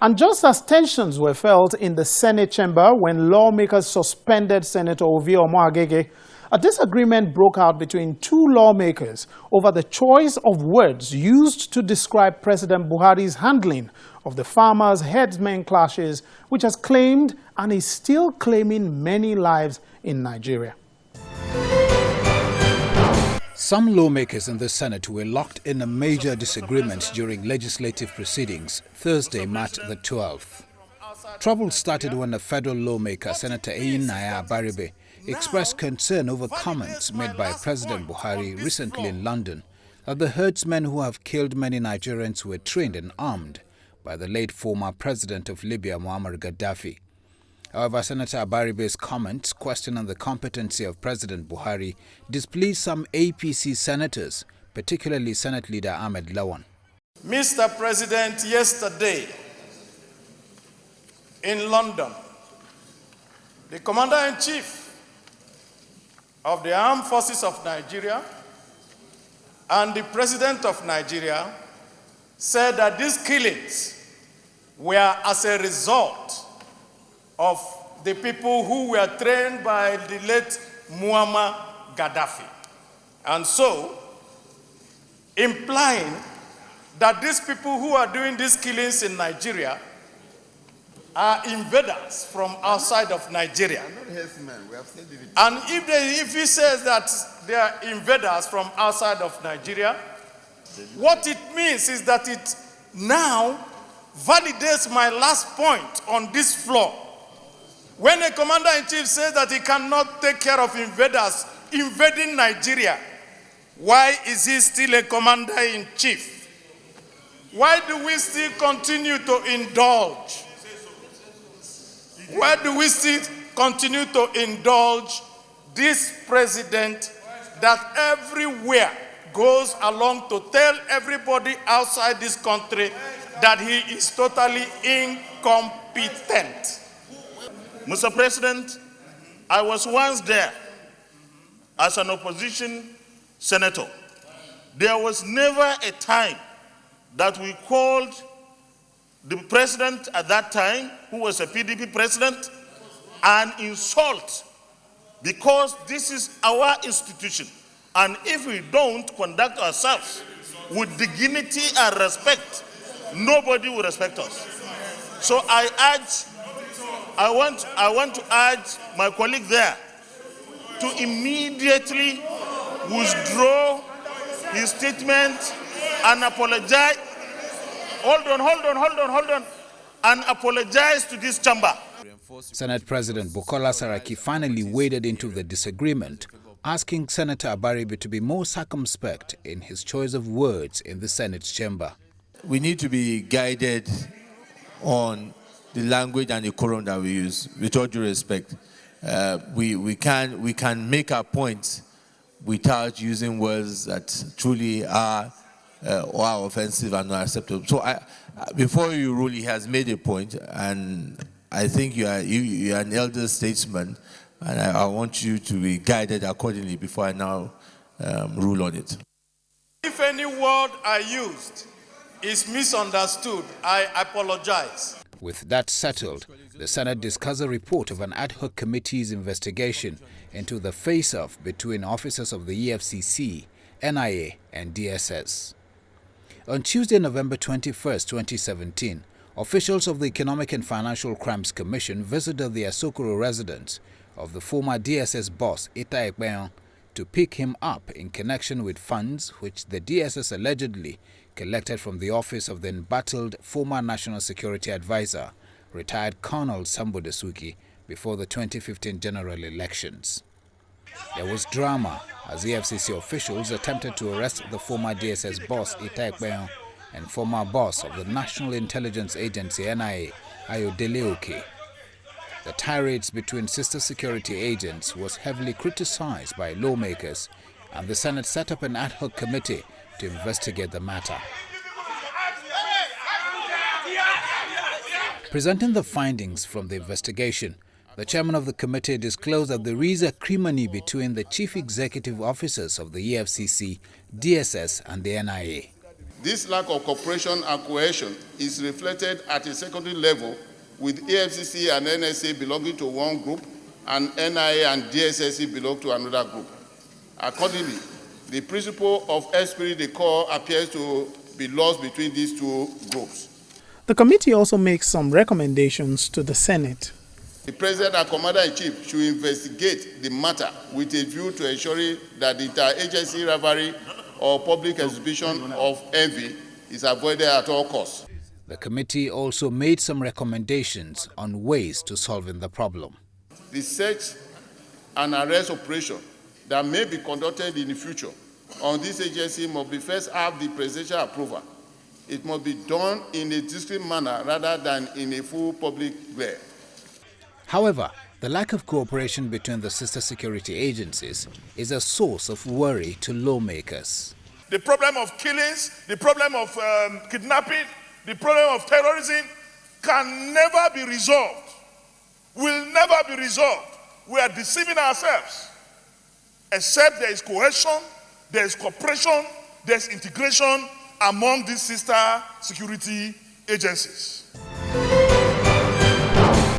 And just as tensions were felt in the Senate chamber when lawmakers suspended Senator Ovie Omoagege, a disagreement broke out between two lawmakers over the choice of words used to describe President Buhari's handling of the farmers' herdsmen clashes, which has claimed and is still claiming many lives in Nigeria. Some lawmakers in the Senate were locked in a major disagreement during legislative proceedings Thursday, March the 12th. Trouble started when a federal lawmaker, Senator Abaribe, expressed concern over comments made by President Buhari recently in London that the herdsmen who have killed many Nigerians were trained and armed by the late former president of Libya, Muammar Gaddafi. However, Senator Abaribe's comments questioning the competency of President Buhari displeased some APC senators, particularly Senate Leader Ahmed Lawan. Mr. President, yesterday in London, the Commander-in-Chief of the Armed Forces of Nigeria and the President of Nigeria said that these killings were as a result of the people who were trained by the late Muammar Gaddafi. And so, implying that these people who are doing these killings in Nigeria are invaders from outside of Nigeria. And if he says that they are invaders from outside of Nigeria, what it means is that it now validates my last point on this floor. When a commander-in-chief says that he cannot take care of invaders invading Nigeria, why is he still a commander-in-chief? Why do we still continue to indulge? Why do we still continue to indulge this president that everywhere goes along to tell everybody outside this country that he is totally incompetent? Mr. President, I was once there as an opposition senator. There was never a time that we called the president at that time, who was a PDP president, an insult, because this is our institution. And if we don't conduct ourselves with dignity and respect, nobody will respect us. So I want to urge my colleague there to immediately withdraw his statement and apologize. Hold on, and apologize to this chamber. Senate President Bukola Saraki finally waded into the disagreement, asking Senator Abaribe to be more circumspect in his choice of words in the Senate's chamber. We need to be guided on the language and the decorum that we use, with all due respect. We can make our points without using words that truly are offensive and not acceptable. So before you rule, he has made a point, and I think you are an elder statesman, and I want you to be guided accordingly before I now rule on it. If any word I used is misunderstood, I apologize. With that settled, the Senate discussed a report of an ad hoc committee's investigation into the face-off between officers of the EFCC, NIA, and DSS. On Tuesday, November 21, 2017, officials of the Economic and Financial Crimes Commission visited the Asokoro residence of the former DSS boss, Ita Ekpeyon, to pick him up in connection with funds which the DSS allegedly collected from the office of the embattled former National Security Advisor, retired Colonel Sambo Desuki, before the 2015 general elections. There was drama as EFCC officials attempted to arrest the former DSS boss, Ita Ekpeyon, and former boss of the National Intelligence Agency, NIA, Ayodele Oke. The tirades between sister security agents was heavily criticized by lawmakers, and the Senate set up an ad hoc committee to investigate the matter. Presenting the findings from the investigation, the chairman of the committee disclosed that there is acrimony between the chief executive officers of the EFCC, DSS, and the NIA. This lack of cooperation and cohesion is reflected at a secondary level, with AFCC and NSA belonging to one group and NIA and DSSC belong to another group. Accordingly, the principle of esprit de corps appears to be lost between these two groups. The committee also makes some recommendations to the Senate. The President and Commander-in-Chief should investigate the matter with a view to ensuring that the interagency rivalry or public exhibition of envy is avoided at all costs. The committee also made some recommendations on ways to solving the problem. The search and arrest operation that may be conducted in the future on this agency must be first have the presidential approval. It must be done in a discreet manner rather than in a full public glare. However, the lack of cooperation between the sister security agencies is a source of worry to lawmakers. The problem of killings, the problem of kidnapping, the problem of terrorism can never be resolved, will never be resolved. We are deceiving ourselves. Except there is cohesion, there is cooperation, there is integration among these sister security agencies.